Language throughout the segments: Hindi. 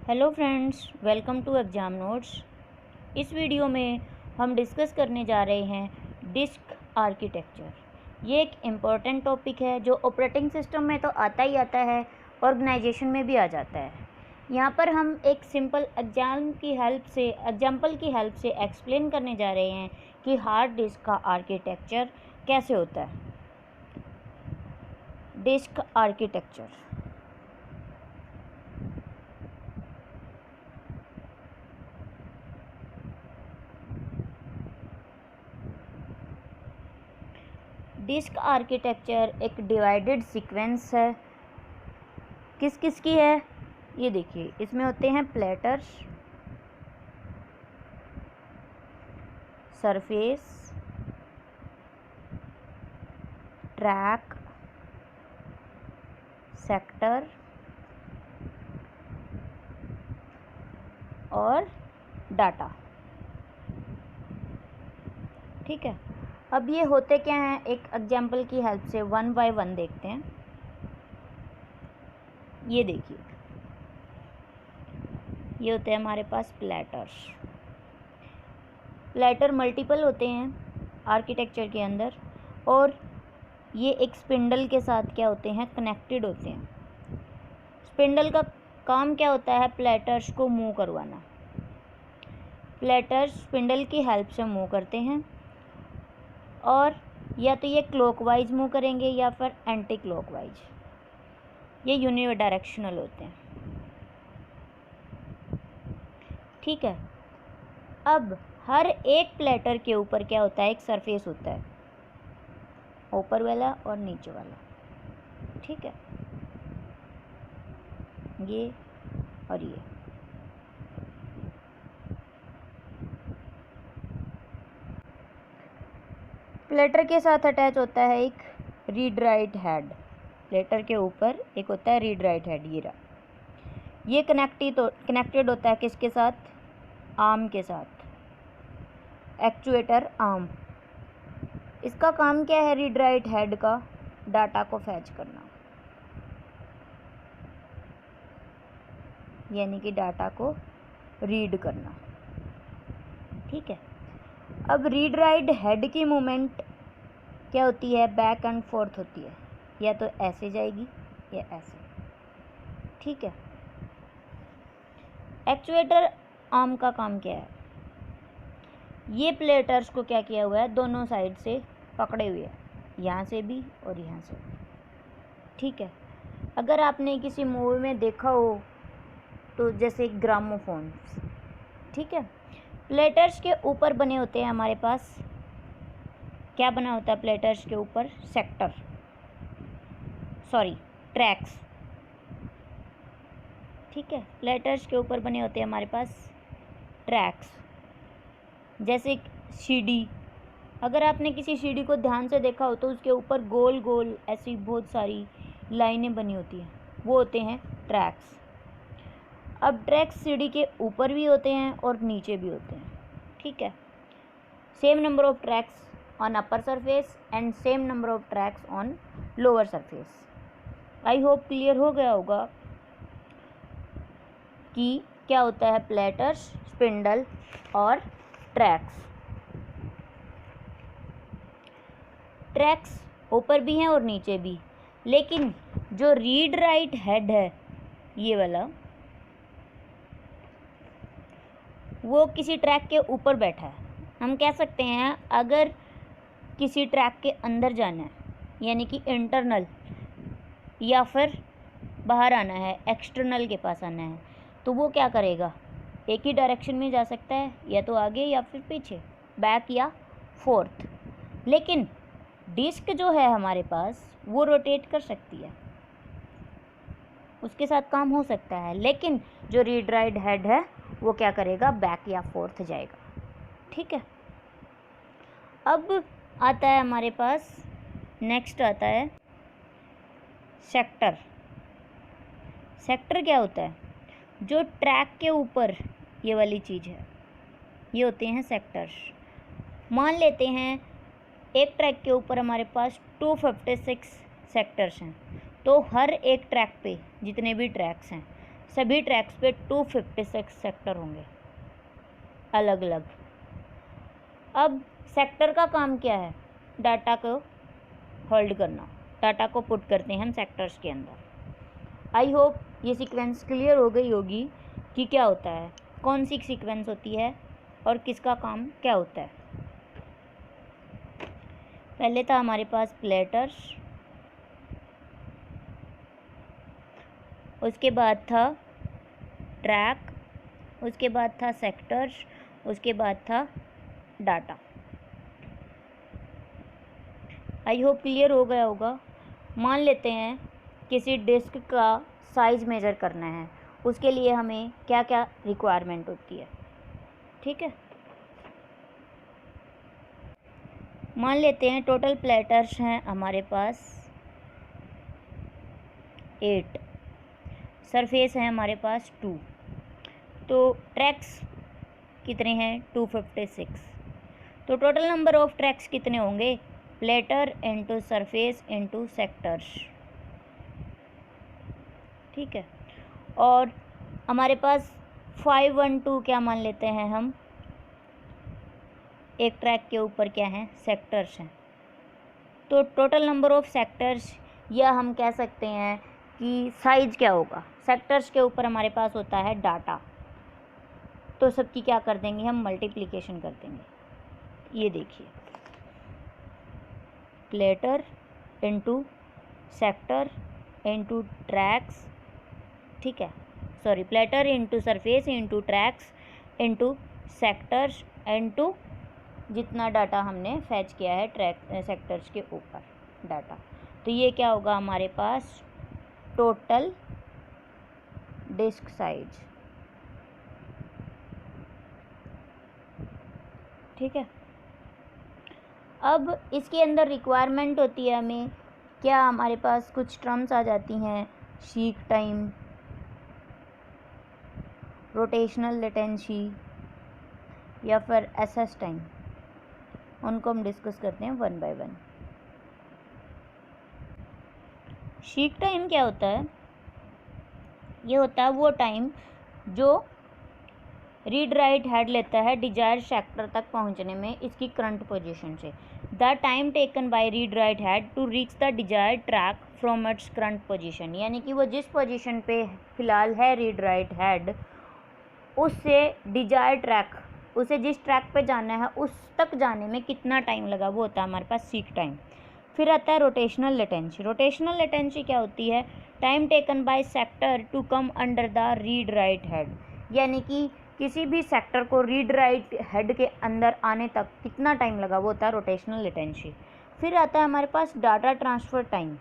Hello friends, welcome to exam notes. इस वीडियो में हम डिस्कस करने जा रहे हैं डिस्क आर्किटेक्चर। ये एक इम्पॉर्टेंट टॉपिक है जो ऑपरेटिंग सिस्टम में तो आता ही आता है, ऑर्गेनाइजेशन में भी आ जाता है। यहाँ पर हम एक सिंपल एग्जाम्पल की हेल्प से एक्सप्लेन करने जा रहे हैं कि हार्ड डिस्क का आर्किटेक्चर कैसे होता है। डिस्क आर्किटेक्चर डिस्क आर्किटेक्चर एक डिवाइडेड सीक्वेंस है। किस किस की है ये देखिए, इसमें होते हैं प्लेटर्स, सरफेस, ट्रैक, सेक्टर और डाटा। ठीक है, अब ये होते क्या हैं, एक एग्जाम्पल की हेल्प से वन बाय वन देखते हैं। ये देखिए, ये होते हैं हमारे पास प्लेटर्स। प्लेटर मल्टीपल होते हैं आर्किटेक्चर के अंदर, और ये एक स्पिंडल के साथ क्या होते हैं, कनेक्टेड होते हैं। स्पिंडल का काम क्या होता है, प्लेटर्स को मूव करवाना। प्लेटर्स स्पिंडल की हेल्प से मूव करते हैं, और या तो ये क्लॉकवाइज मूव करेंगे या फिर एंटी क्लॉकवाइज। ये यूनिडायरेक्शनल होते हैं। ठीक है, अब हर एक प्लेटर के ऊपर क्या होता है, एक सरफेस होता है, ऊपर वाला और नीचे वाला। ठीक है, ये और ये। प्लेटर के साथ अटैच होता है एक रीड राइट हेड। प्लेटर के ऊपर एक होता है रीड राइट हेड, ये रहा। ये कनेक्टेड होता है किसके साथ, आर्म के साथ, एक्चुएटर आर्म। इसका काम क्या है, रीड राइट हेड का डाटा को फैच करना, यानी कि डाटा को रीड करना। ठीक है, अब रीड राइट हेड की मूवमेंट क्या होती है, बैक एंड फोर्थ होती है, या तो ऐसे जाएगी या ऐसे। ठीक है, एक्चुएटर आर्म का काम क्या है, ये प्लेटर्स को क्या किया हुआ है, दोनों साइड से पकड़े हुए हैं, यहाँ से भी और यहाँ से भी। ठीक है, अगर आपने किसी मूवी में देखा हो तो जैसे ग्रामोफोन। ठीक है, प्लेटर्स के ऊपर बने होते हैं हमारे पास, क्या बना होता है प्लेटर्स के ऊपर, ट्रैक्स। ठीक है, प्लेटर्स के ऊपर बने होते हैं हमारे पास ट्रैक्स, जैसे सीडी। अगर आपने किसी सीडी को ध्यान से देखा हो तो उसके ऊपर गोल गोल ऐसी बहुत सारी लाइनें बनी होती हैं, वो होते हैं ट्रैक्स। अब ट्रैक्स सीडी के ऊपर भी होते हैं और नीचे भी होते हैं। ठीक है, same number of tracks on upper surface and same number of tracks on lower surface. I hope clear हो गया होगा कि क्या होता है प्लेटर्स, स्पिंडल और ट्रैक्स। ट्रैक्स ऊपर भी हैं और नीचे भी, लेकिन जो रीड राइट हेड है ये वाला, वो किसी ट्रैक के ऊपर बैठा है। हम कह सकते हैं अगर किसी ट्रैक के अंदर जाना है, यानी कि इंटरनल, या फिर बाहर आना है, एक्सटर्नल के पास आना है, तो वो क्या करेगा, एक ही डायरेक्शन में जा सकता है, या तो आगे या फिर पीछे, बैक या फोर्थ। लेकिन डिस्क जो है हमारे पास वो रोटेट कर सकती है, उसके साथ काम हो सकता है, लेकिन जो रीड राइट हेड है वो क्या करेगा, बैक या फोर्थ जाएगा। ठीक है, अब आता है हमारे पास, नेक्स्ट आता है सेक्टर। सेक्टर क्या होता है, जो ट्रैक के ऊपर ये वाली चीज़ है, ये होते हैं सेक्टर्स। मान लेते हैं एक ट्रैक के ऊपर हमारे पास 256 सेक्टर्स हैं, तो हर एक ट्रैक पे जितने भी ट्रैक्स हैं सभी ट्रैक्स पे 256 सेक्टर होंगे अलग अलग। अब सेक्टर का काम क्या है? डाटा को होल्ड करना, डाटा को पुट करते हैं हम सेक्टर्स के अंदर। आई होप ये सीक्वेंस क्लियर हो गई होगी कि क्या होता है, कौन सी सीक्वेंस होती है और किसका काम क्या होता है। पहले था हमारे पास प्लेटर्स, उसके बाद था ट्रैक, उसके बाद था सेक्टर्स, उसके बाद था डाटा। आई होप क्लियर हो गया होगा। मान लेते हैं किसी डिस्क का साइज़ मेज़र करना है, उसके लिए हमें क्या क्या रिक्वायरमेंट होती है। ठीक है, मान लेते हैं टोटल प्लेटर्स हैं हमारे पास 8, सरफेस है हमारे पास 2, तो ट्रैक्स कितने हैं? 256। तो टोटल नंबर ऑफ ट्रैक्स कितने होंगे? Platter into surface into sectors. ठीक है, और हमारे पास 512 क्या मान लेते हैं हम? एक ट्रैक के ऊपर क्या है? सेक्टर्स हैं। तो टोटल नंबर ऑफ सेक्टर्स, या हम कह सकते हैं कि साइज क्या होगा? सेक्टर्स के ऊपर हमारे पास होता है डाटा, तो सबकी क्या कर देंगे हम? मल्टीप्लिकेशन कर देंगे। ये देखिए, platter into sector into tracks, ठीक है, sorry, platter into surface into tracks into sectors into जितना डाटा हमने फैच किया है ट्रैक सेक्टर्स के ऊपर डाटा। तो ये क्या होगा हमारे पास? Total disc size. ठीक है, अब इसके अंदर रिक्वायरमेंट होती है हमें क्या? हमारे पास कुछ टर्म्स आ जाती हैं, सीक टाइम, रोटेशनल लेटेंसी या फिर एसएस टाइम। उनको हम डिस्कस करते हैं one by one. Seek time क्या होता है? ये होता है वो टाइम जो रीड राइट हेड लेता है डिजायर्ड सेक्टर तक पहुंचने में इसकी करंट पोजीशन से। The time taken by read write head to reach the desired track from its current position, यानी कि वो जिस पोजीशन पे फिलहाल है रीड राइट हेड, उससे डिजायर्ड ट्रैक, उसे जिस ट्रैक पे जाना है उस तक जाने में कितना टाइम लगा, वो होता है हमारे पास सीक टाइम। फिर आता है रोटेशनल लेटेंसी। रोटेशनल लेटेंसी क्या होती है? Time taken by sector to come under the read write head, यानी कि किसी भी सेक्टर को रीड राइट हेड के अंदर आने तक कितना टाइम लगा, वो होता है रोटेशनल लेटेंसी। फिर आता है हमारे पास डाटा ट्रांसफ़र टाइम,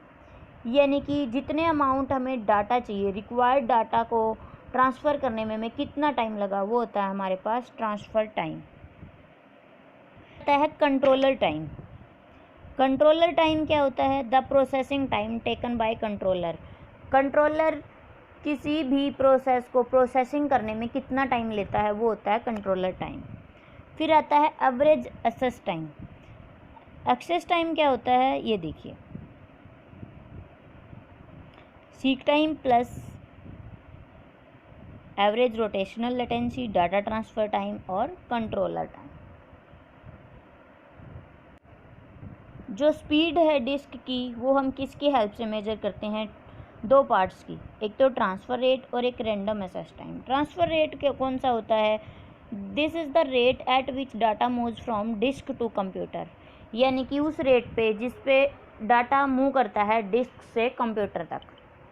यानी कि जितने अमाउंट हमें डाटा चाहिए, रिक्वायर्ड डाटा को ट्रांसफ़र करने में हमें कितना टाइम लगा, वो होता है हमारे पास ट्रांसफ़र टाइम। आता है कंट्रोलर टाइम। कंट्रोलर टाइम क्या होता है? The processing time taken bye controller. Controller किसी भी प्रोसेस को प्रोसेसिंग करने में कितना टाइम लेता है, वो होता है कंट्रोलर टाइम। फिर आता है average access time. Access time क्या होता है? ये देखिए, seek time plus average rotational latency, data transfer time और कंट्रोलर टाइम। जो स्पीड है डिस्क की, वो हम किसकी हेल्प से मेजर करते हैं? दो पार्ट्स की, एक तो ट्रांसफ़र रेट और एक random access time. Transfer rate कौन सा होता है? This is the rate at which data moves from disk to computer, यानी कि उस रेट पे जिस पे डाटा मूव करता है डिस्क से कंप्यूटर तक।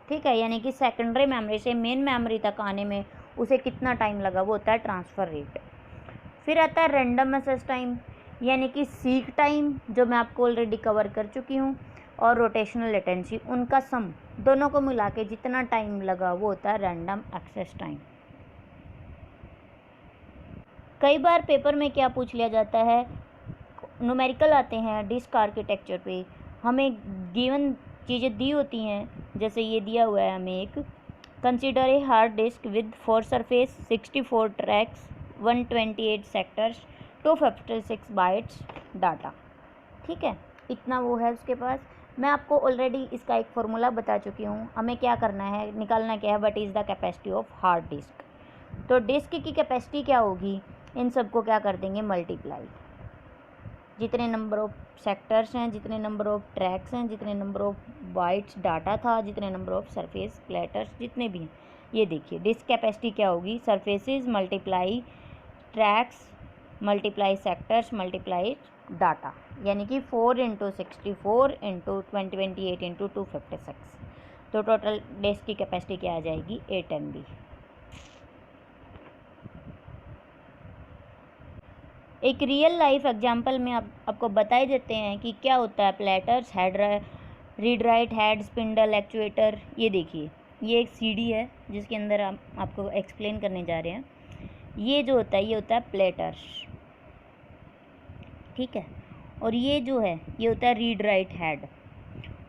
ठीक है, यानी कि सेकेंडरी मेमोरी से मेन मेमोरी तक आने में उसे कितना टाइम लगा, वो होता है ट्रांसफ़र रेट। फिर आता है रैंडम एक्सेस टाइम, यानी कि सीक टाइम जो मैं आपको ऑलरेडी कवर कर चुकी हूँ, और रोटेशनल लेटेंसी, उनका सम दोनों को मिला के जितना टाइम लगा, वो होता है रैंडम एक्सेस टाइम। कई बार पेपर में क्या पूछ लिया जाता है, न्यूमेरिकल आते हैं डिस्क आर्किटेक्चर पे, हमें गिवन चीज़ें दी होती हैं, जैसे ये दिया हुआ है हमें एक, consider a hard disk with 4 surface, 64 tracks, 128 sectors, 256 bytes data. ठीक है, इतना वो है उसके पास। मैं आपको ऑलरेडी इसका एक फार्मूला बता चुकी हूँ। हमें क्या करना है, निकालना क्या है, what is the capacity of hard disk. तो डिस्क की कैपेसिटी क्या होगी, इन सब को क्या कर देंगे, मल्टीप्लाई, जितने नंबर ऑफ सेक्टर्स हैं, जितने नंबर ऑफ ट्रैक्स हैं, जितने नंबर ऑफ बाइट्स डाटा था, जितने नंबर ऑफ सरफेस प्लेटर्स जितने भी हैं। ये देखिए डिस्क कैपेसिटी क्या होगी, surfaces multiply tracks multiply sectors multiply data, यानी कि 4 × 64 × 2028 × 256। तो टोटल डिस्क की कैपेसिटी क्या आ जाएगी, 8 MB। एक रियल लाइफ एग्जांपल में आपको बता ही देते हैं कि क्या होता है platters, head, read write head, spindle, actuator. ये देखिए ये एक सीडी है जिसके अंदर आपको एक्सप्लेन करने जा रहे हैं। ये जो होता है ये होता है प्लेटर्स, ठीक है, और ये जो है ये होता है रीड राइट हेड,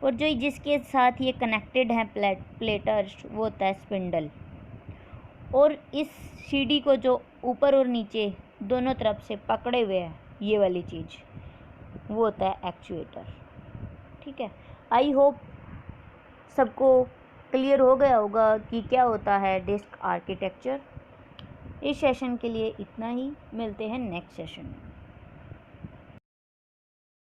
और जो जिसके साथ ये कनेक्टेड है प्लेटर्स वो होता है स्पिंडल। और इस सीडी को जो ऊपर और नीचे दोनों तरफ से पकड़े हुए है ये वाली चीज़, वो होता है एक्चुएटर, ठीक है। आई होप सबको क्लियर हो गया होगा कि क्या होता है डिस्क आर्किटेक्चर। इस सेशन के लिए इतना ही, मिलते हैं नेक्स्ट सेशन में।